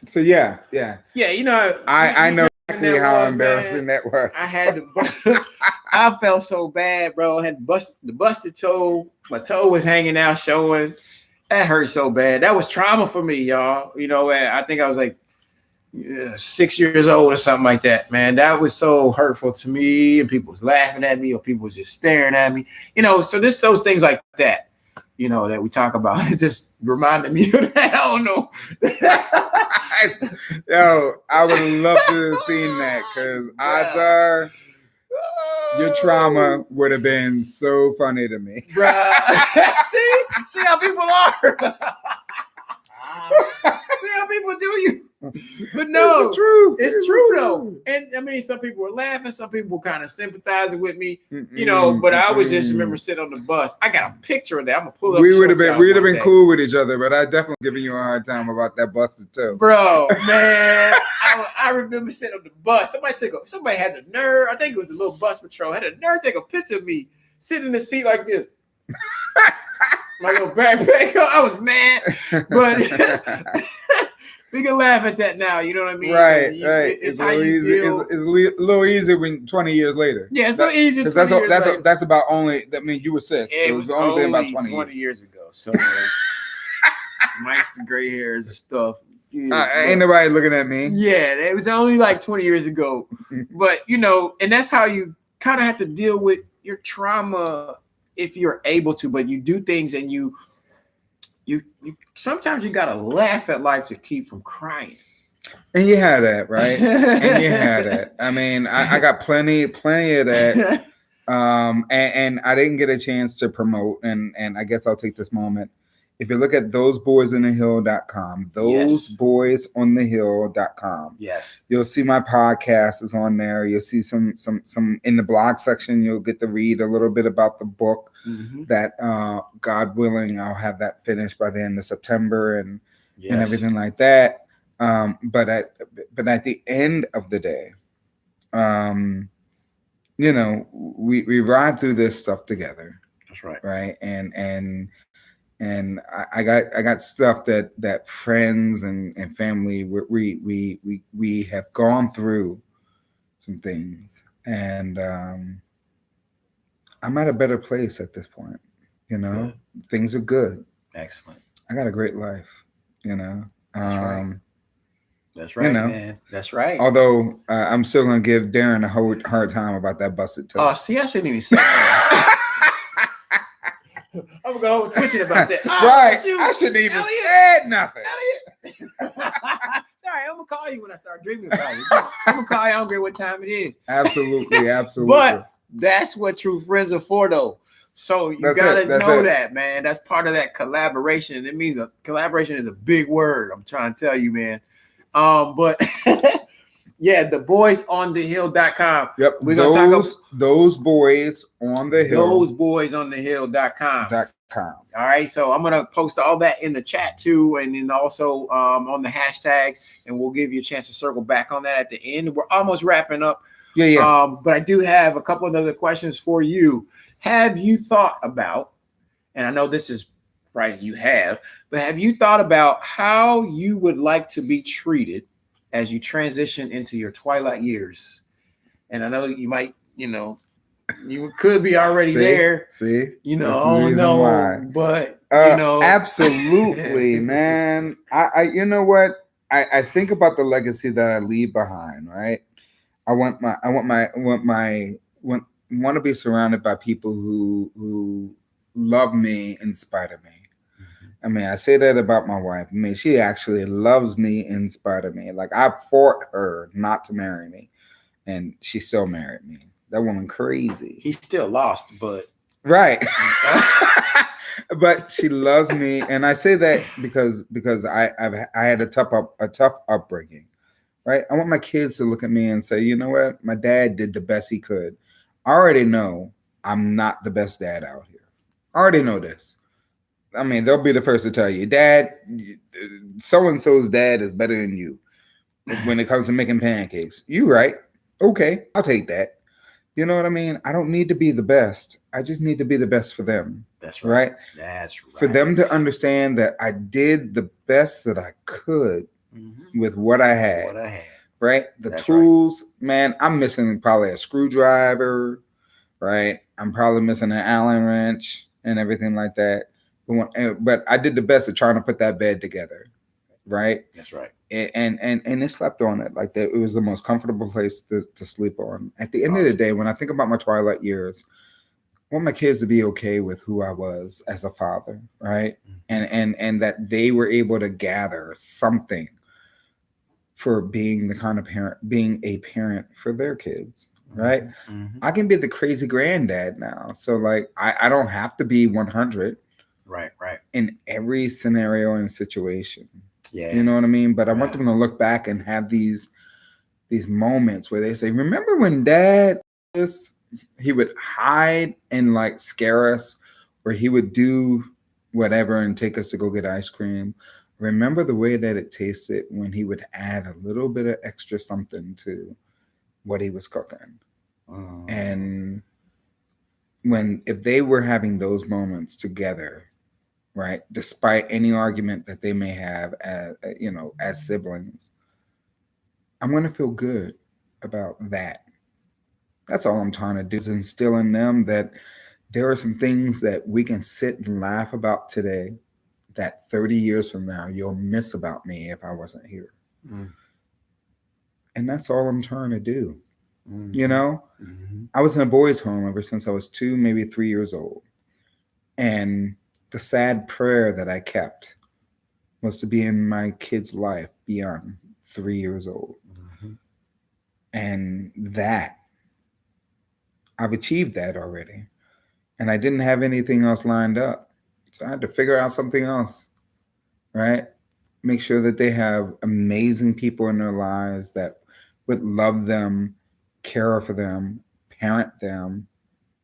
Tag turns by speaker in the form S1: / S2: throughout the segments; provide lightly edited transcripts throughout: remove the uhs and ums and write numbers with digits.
S1: So yeah.
S2: You know,
S1: I know exactly how
S2: was,
S1: embarrassing that was.
S2: I had to. I felt so bad, bro. I had the busted toe. My toe was hanging out, showing. That hurt so bad. That was trauma for me, y'all. You know, I think I was like 6 years old or something like that, man. That was so hurtful to me, and people was laughing at me, or people was just staring at me. You know, so this those things like that, you know, that we talk about. It just reminded me of that. I don't know.
S1: Yo, I would have loved to have seen that because odds are your trauma would have been so funny to me.
S2: Bruh. see how people are. See how people do you. But no,
S1: it's true.
S2: It's true though. And I mean, some people were laughing, some people were kind of sympathizing with me, you know. But I always just remember sitting on the bus. I got a picture of that. I'm gonna pull up.
S1: We'd have been cool with each other, but I definitely giving you a hard time about that busted toe,
S2: bro. Man, I remember sitting on the bus. Somebody had the nerve. I think it was the little bus patrol had a nerve to take a picture of me sitting in the seat like this. My little backpack. I was mad, but we can laugh at that now. You know what I mean?
S1: Right.
S2: It's how you feel.
S1: It's a little easier when 20 years later.
S2: Yeah, it's a little easier.
S1: Because that's about only. I mean, you were 6.
S2: It
S1: was only been about
S2: 20 years ago. So minus the gray hairs and stuff.
S1: Ain't nobody looking at me.
S2: Yeah, it was only like 20 years ago. But you know, and that's how you kind of have to deal with your trauma if you're able to. But you do things, and you sometimes you gotta laugh at life to keep from crying.
S1: And you had that, right? And you had that. I mean, I got plenty of that. And I didn't get a chance to promote, and I guess I'll take this moment. If you look at thoseboysonthehill.com, thoseboysonthehill.com,
S2: yes,
S1: you'll see my podcast is on there. You'll see some in the blog section. You'll get to read a little bit about the book that, God willing, I'll have that finished by the end of September and everything like that. But at the end of the day, you know, we ride through this stuff together.
S2: That's right.
S1: Right. And I got stuff that friends and family we have gone through some things, and I'm at a better place at this point. You know, good. Things are good.
S2: Excellent.
S1: I got a great life. You know.
S2: That's right, you know, man. That's right.
S1: Although I'm still gonna give Darren a hard time about that busted toe.
S2: Oh, see, I shouldn't even say that. I'm gonna go twitching about that.
S1: Right. I shouldn't even said nothing.
S2: Elliott. Sorry, I'm gonna call you when I start dreaming about it. I'm gonna call you. I don't care what time it is.
S1: Absolutely.
S2: But that's what true friends are for, though. So you gotta know that, man. That's part of that collaboration. It means collaboration is a big word. I'm trying to tell you, man. But yeah, theboysonthehill.com.
S1: Yep.
S2: We're gonna talk about
S1: those boys on the hill.
S2: Thoseboysonthehill.com.
S1: All
S2: right. So I'm gonna post all that in the chat too, and then also on the hashtags, and we'll give you a chance to circle back on that at the end. We're almost wrapping up.
S1: Yeah.
S2: But I do have a couple of other questions for you. Have you thought about, and I know this is right, you have, but have you thought about how you would like to be treated as you transition into your twilight years? And I know you might, you know, you could be already there.
S1: See,
S2: you know, I don't know why, but you know,
S1: absolutely, man. I you know what? I think about the legacy that I leave behind. Right. I want to be surrounded by people who love me in spite of me. I mean, I say that about my wife. I mean, she actually loves me in spite of me. Like, I fought her not to marry me, and she still married me. That woman crazy.
S2: He's still lost, but
S1: right. But she loves me, and I say that because I had a tough upbringing. Right. I want my kids to look at me and say, you know what, my dad did the best he could. I already know I'm not the best dad out here. I already know this. I mean, they'll be the first to tell you, Dad, so-and-so's dad is better than you when it comes to making pancakes. You right. Okay, I'll take that. You know what I mean? I don't need to be the best. I just need to be the best for them.
S2: That's right. That's right.
S1: For them to understand that I did the best that I could with what I had.
S2: What I had.
S1: Right? The
S2: That's
S1: tools, man, I'm missing probably a screwdriver, right? I'm probably missing an Allen wrench and everything like that. But I did the best of trying to put that bed together, right?
S2: That's right.
S1: And it slept on it like that. It was the most comfortable place to sleep on. At the end of the day, when I think about my twilight years, I want my kids to be okay with who I was as a father, right? And that they were able to gather something for being the kind of parent, being a parent for their kids, right? I can be the crazy granddad now. So like I don't have to be 100
S2: right
S1: in every scenario and situation.
S2: Yeah.
S1: You know what I mean? But I want them to look back and have these moments where they say, remember when dad this, he would hide and like scare us, or he would do whatever and take us to go get ice cream. Remember the way that it tasted when he would add a little bit of extra something to what he was cooking. And if they were having those moments together, right, despite any argument that they may have as siblings, I'm going to feel good about that. That's all I'm trying to do, is instill in them that there are some things that we can sit and laugh about today that 30 years from now you'll miss about me if I wasn't here. And that's all I'm trying to do. You know, I was in a boys' home ever since I was 2, maybe 3 years old. And the sad prayer that I kept was to be in my kid's life beyond 3 years old. And that, I've achieved that already. And I didn't have anything else lined up. So I had to figure out something else, right? Make sure that they have amazing people in their lives that would love them, care for them, parent them,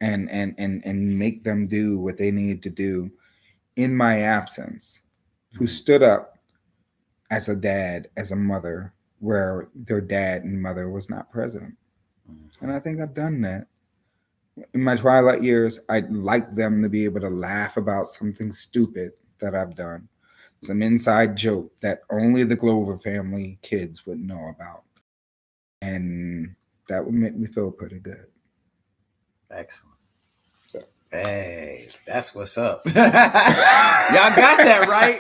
S1: and make them do what they need to do in my absence, who stood up as a dad, as a mother, where their dad and mother was not present. And I think I've done that. In my twilight years, I'd like them to be able to laugh about something stupid that I've done, some inside joke that only the Glover family kids would know about. And that would make me feel pretty good.
S2: Excellent.
S1: So.
S2: Hey, that's what's up. Y'all got that right?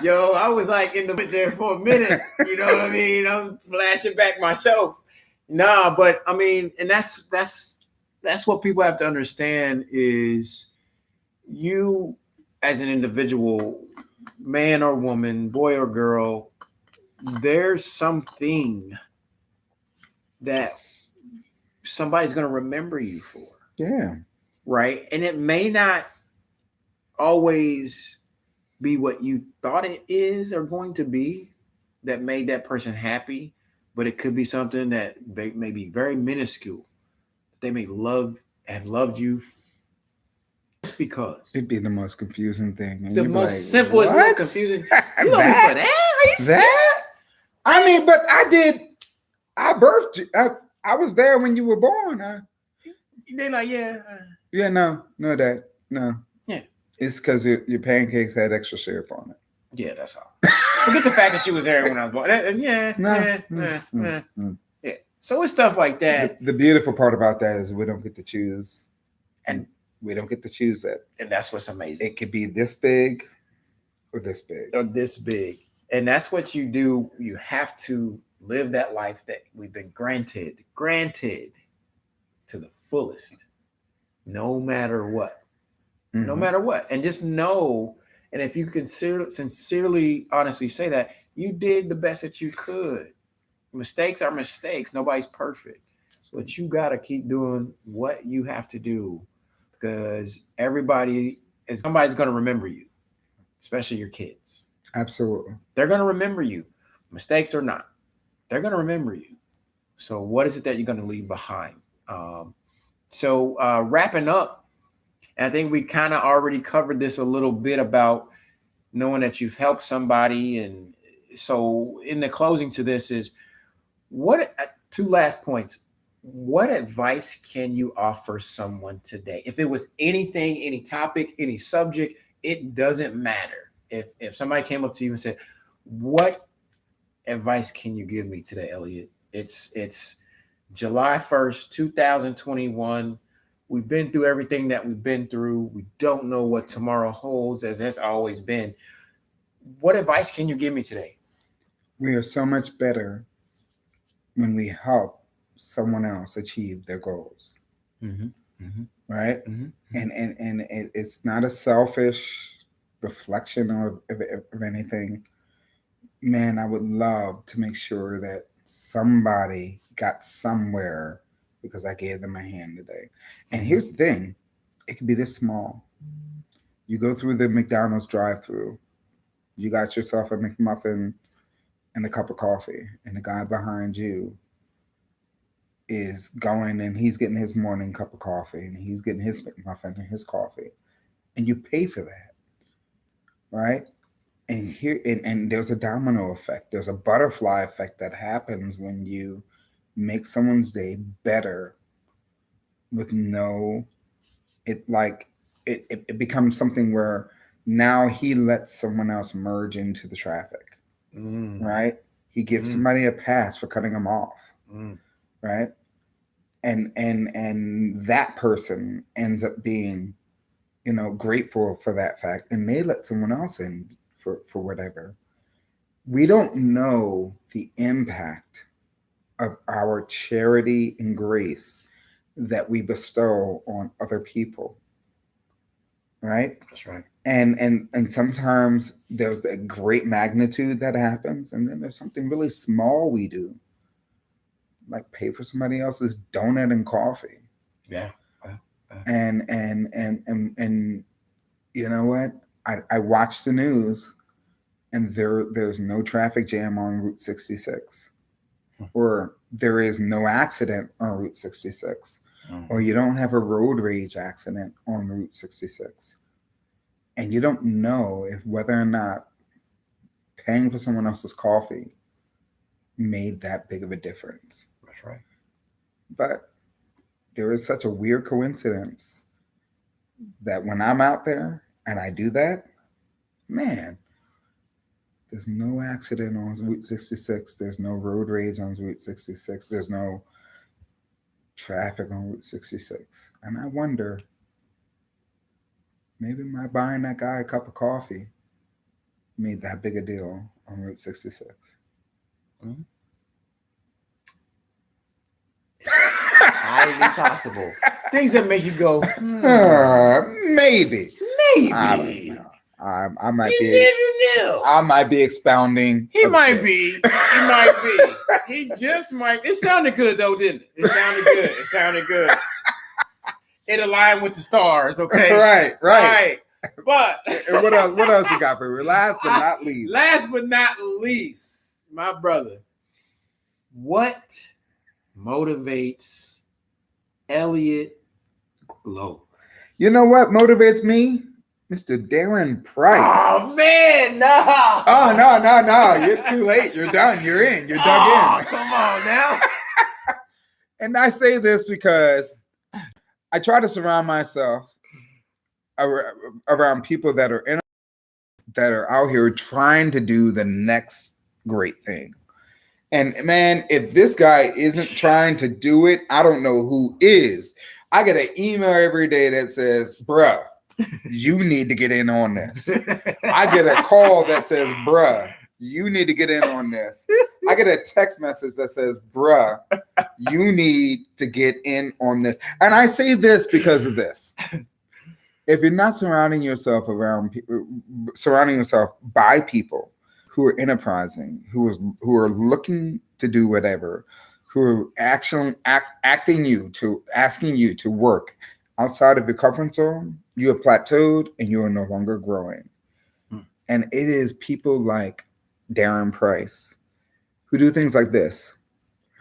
S2: Yo, I was like in the there for a minute. You know what I mean? I'm flashing back myself. Nah, but I mean, and that's what people have to understand is you as an individual, man or woman, boy or girl, there's something that somebody's going to remember you for.
S1: Yeah.
S2: Right. And it may not always be what you thought it is or going to be that made that person happy, but it could be something that may be very minuscule. They may have loved you just because.
S1: It'd be the most confusing thing. And
S2: the most like, simplest, little confusing. You love me for that? Are you serious?
S1: I mean, but I birthed you. I was there when you were born.
S2: They're like, yeah.
S1: Yeah, no, Dad. No.
S2: Yeah.
S1: It's because your pancakes had extra syrup on it.
S2: Yeah, that's all. Forget the fact that she was there when I was born. Yeah. So it's stuff like that.
S1: The beautiful part about that is we don't get to choose. And we don't get to choose that.
S2: And that's what's amazing.
S1: It could be this big or this big.
S2: Or this big. And that's what you do. You have to live that life that we've been granted to the fullest, no matter what. Mm-hmm. No matter what. And just know, and if you can sincerely, honestly say that, you did the best that you could. Mistakes are mistakes. Nobody's perfect. But you got to keep doing what you have to do, because somebody's going to remember you, especially your kids.
S1: Absolutely.
S2: They're going to remember you, mistakes or not. They're going to remember you. So what is it that you're going to leave behind? So wrapping up, I think we kind of already covered this a little bit about knowing that you've helped somebody. And so in the closing to this is, two last points. What advice can you offer someone today? If it was anything, any topic, any subject, it doesn't matter. If somebody came up to you and said, what advice can you give me today, Elliot? It's July 1st, 2021. We've been through everything that we've been through. We don't know what tomorrow holds, as has always been. What advice can you give me today?
S1: We are so much better when we help someone else achieve their goals,
S2: Mm-hmm. Mm-hmm.
S1: right?
S2: Mm-hmm.
S1: It's not a selfish reflection of anything. Man, I would love to make sure that somebody got somewhere because I gave them a hand today. And
S2: Mm-hmm.
S1: here's the thing, it could be this small. You go through the McDonald's drive through, you got yourself a McMuffin and a cup of coffee, and the guy behind you is going and he's getting his morning cup of coffee and he's getting his McMuffin and his coffee, and you pay for that, right? And there's a domino effect, there's a butterfly effect that happens when you make someone's day better with no it like it becomes something where now he lets someone else merge into the traffic,
S2: Mm.
S1: right? He gives
S2: Mm.
S1: somebody a pass for cutting him off,
S2: Mm.
S1: right? And that person ends up being, grateful for that fact and may let someone else in for whatever. We don't know the impact of our charity and grace that we bestow on other people, right?
S2: That's right.
S1: And sometimes there's a great magnitude that happens, and then there's something really small we do, like pay for somebody else's donut and coffee.
S2: Yeah.
S1: And you know what? I watch the news, and there's no traffic jam on Route 66, or there is no accident on Route 66, or you don't have a road rage accident on Route 66, and you don't know if whether or not paying for someone else's coffee made that big of a difference.
S2: That's right.
S1: But there is such a weird coincidence that when I'm out there and I do that, man, there's no accident on Route 66. There's no road rage on Route 66. There's no traffic on Route 66. And I wonder, maybe my buying that guy a cup of coffee made that big a deal on Route 66.
S2: Mm-hmm. Highly possible. Things that make you go,
S1: maybe.
S2: Maybe.
S1: I don't know. I might
S2: you
S1: be.
S2: never know.
S1: I might be expounding.
S2: He might be. He might be. He just might. It sounded good though, didn't it? It sounded good. It sounded good. It aligned with the stars. Okay.
S1: Right.
S2: But
S1: and what else? What else you got for me? Last but not least.
S2: Last but not least, my brother. What motivates Elliott Glover?
S1: You know what motivates me? Mr. Darren Price.
S2: Oh, man, no.
S1: Oh, no. It's too late. You're done. You're in. You're dug in.
S2: Come on now.
S1: And I say this because I try to surround myself around people that are out here trying to do the next great thing. And man, if this guy isn't trying to do it, I don't know who is. I get an email every day that says, bruh, you need to get in on this. I get a call that says, bruh, you need to get in on this. I get a text message that says, bruh, you need to get in on this. And I say this because of this. If you're not surrounding yourself by people who are enterprising, who are looking to do whatever, who are asking you to work outside of your comfort zone, you have plateaued and you are no longer growing. And it is people like Darren Price who do things like this,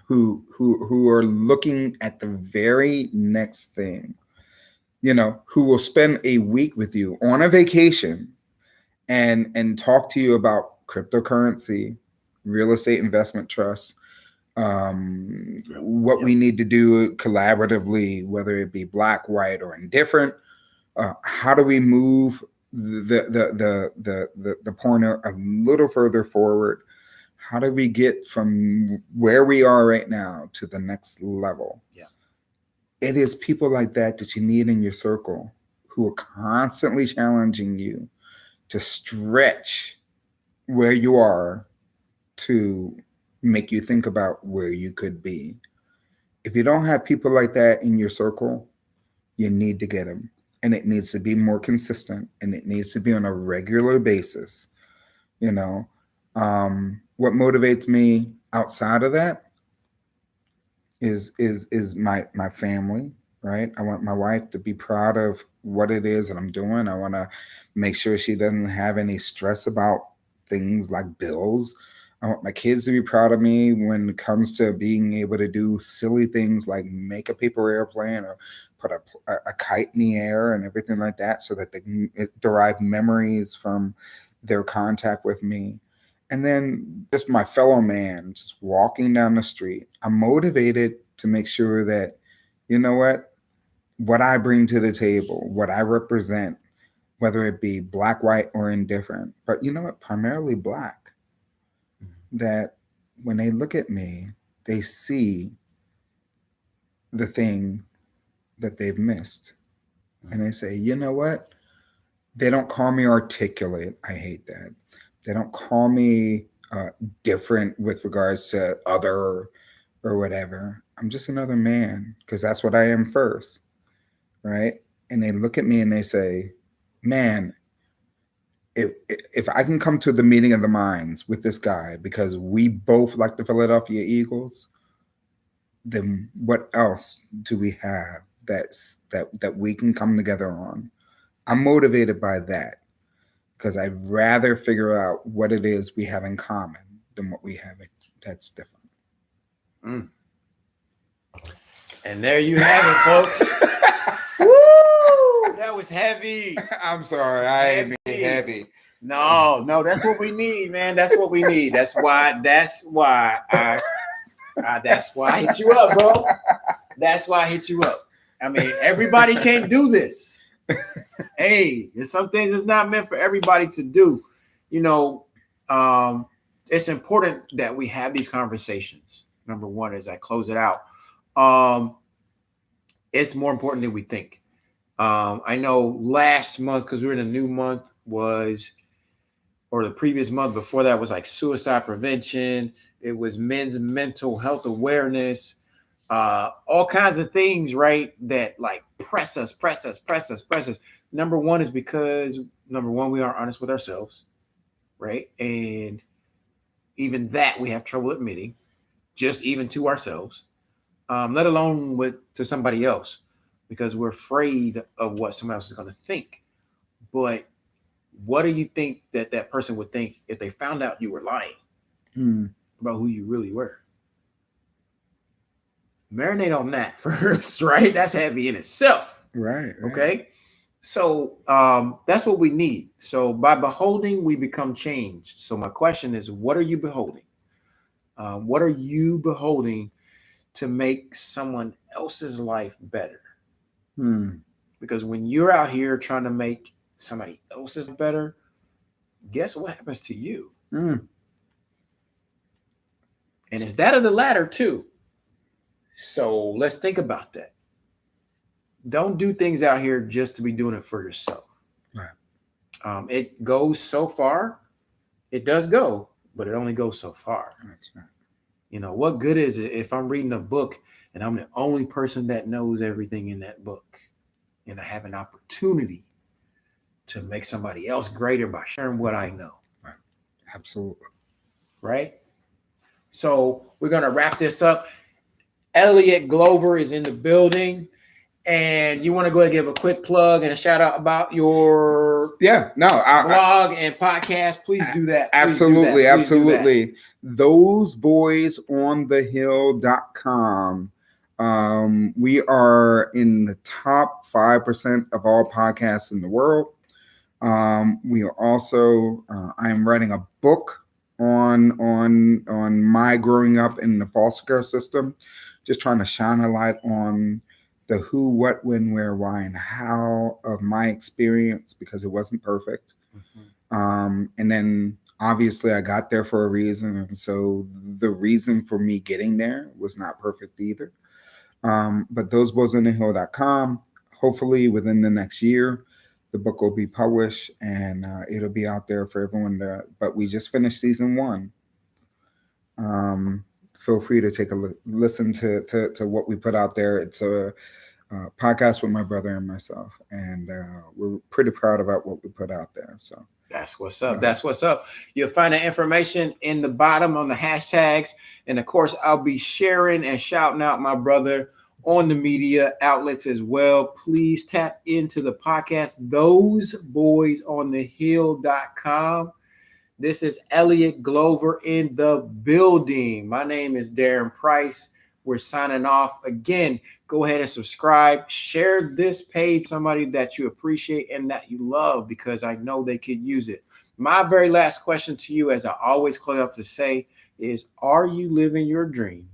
S1: who are looking at the very next thing, who will spend a week with you on a vacation and talk to you about cryptocurrency, real estate investment trusts, what we need to do collaboratively, whether it be black, white, or indifferent. How do we move the pointer a little further forward? how do we get from where we are right now to the next level?
S2: Yeah.
S1: It is people like that you need in your circle who are constantly challenging you to stretch where you are to make you think about where you could be. If you don't have people like that in your circle, you need to get them. And it needs to be more consistent and it needs to be on a regular basis. You know, what motivates me outside of that is my family, right? I want my wife to be proud of what it is that I'm doing. I want to make sure she doesn't have any stress about things like bills. I want my kids to be proud of me when it comes to being able to do silly things like make a paper airplane or put a kite in the air and everything like that, so that they can derive memories from their contact with me. And then just my fellow man, just walking down the street, I'm motivated to make sure that, you know what I bring to the table, what I represent, whether it be black, white, or indifferent, but you know what, primarily black, that when they look at me, they see the thing that they've missed. And they say, you know what? They don't call me articulate. I hate that. They don't call me different with regards to other or whatever. I'm just another man because that's what I am first, right? And they look at me and they say, man, if I can come to the meeting of the minds with this guy because we both like the Philadelphia Eagles, then what else do we have that we can come together on? I'm motivated by that because I'd rather figure out what it is we have in common than what we have that's different.
S2: Mm. And there you have it, folks. Woo! That was heavy.
S1: I'm sorry, I ain't being heavy.
S2: No, that's what we need, man. That's what we need. That's why I hit you up, bro. That's why I hit you up. I mean, everybody can't do this. Hey, there's some things it's not meant for everybody to do. You know, it's important that we have these conversations. Number one, as I close it out, it's more important than we think. I know last month, because we're in a new month, or the previous month before that was like suicide prevention. It was men's mental health awareness, all kinds of things, right? That like press us. Number one is because we aren't honest with ourselves, right? And even that we have trouble admitting, just even to ourselves, let alone to somebody else, because we're afraid of what someone else is going to think. But what do you think that person would think if they found out you were lying about who you really were? Marinate on that first, right? That's heavy in itself.
S1: Right.
S2: Okay. So that's what we need. So by beholding, we become changed. So my question is, what are you beholding? What are you beholding to make someone else's life better? Because when you're out here trying to make somebody else's better, guess what happens to you? And it's that or the latter too. So let's think about that. Don't do things out here just to be doing it for yourself. Right. It goes so far. It does go, but it only goes so far.
S1: That's right.
S2: You know, what good is it if I'm reading a book and I'm the only person that knows everything in that book, and I have an opportunity to make somebody else greater by sharing what I know?
S1: Right. Absolutely.
S2: Right? So we're going to wrap this up. Elliott Glover is in the building. And you want to go ahead and give a quick plug and a shout out about your blog and podcast? Please do that.
S1: Absolutely. ThoseBoysOnTheHill.com. We are in the top 5% of all podcasts in the world. We are also, I am writing a book on my growing up in the foster care system, just trying to shine a light on the who, what, when, where, why, and how of my experience, because it wasn't perfect. And then Obviously, I got there for a reason, and so the reason for me getting there was not perfect either. But thoseboysinthehill.com, hopefully within the next year, the book will be published and it'll be out there for everyone to. But we just finished season 1. Feel free to take a listen to what we put out there. It's a podcast with my brother and myself, and we're pretty proud about what we put out there. So
S2: that's what's up. That's what's up. You'll find the information in the bottom on the hashtags. And of course, I'll be sharing and shouting out my brother on the media outlets as well. Please tap into the podcast, thoseboysonthehill.com. This is Elliott Glover in the building. My name is Darren Price. We're signing off. Again, go ahead and subscribe. Share this page with somebody that you appreciate and that you love, because I know they could use it. My very last question to you, as I always close up to say, is, are you living your dream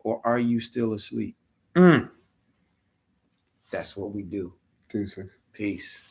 S2: or are you still asleep? That's what we do.
S1: Deuces.
S2: Peace.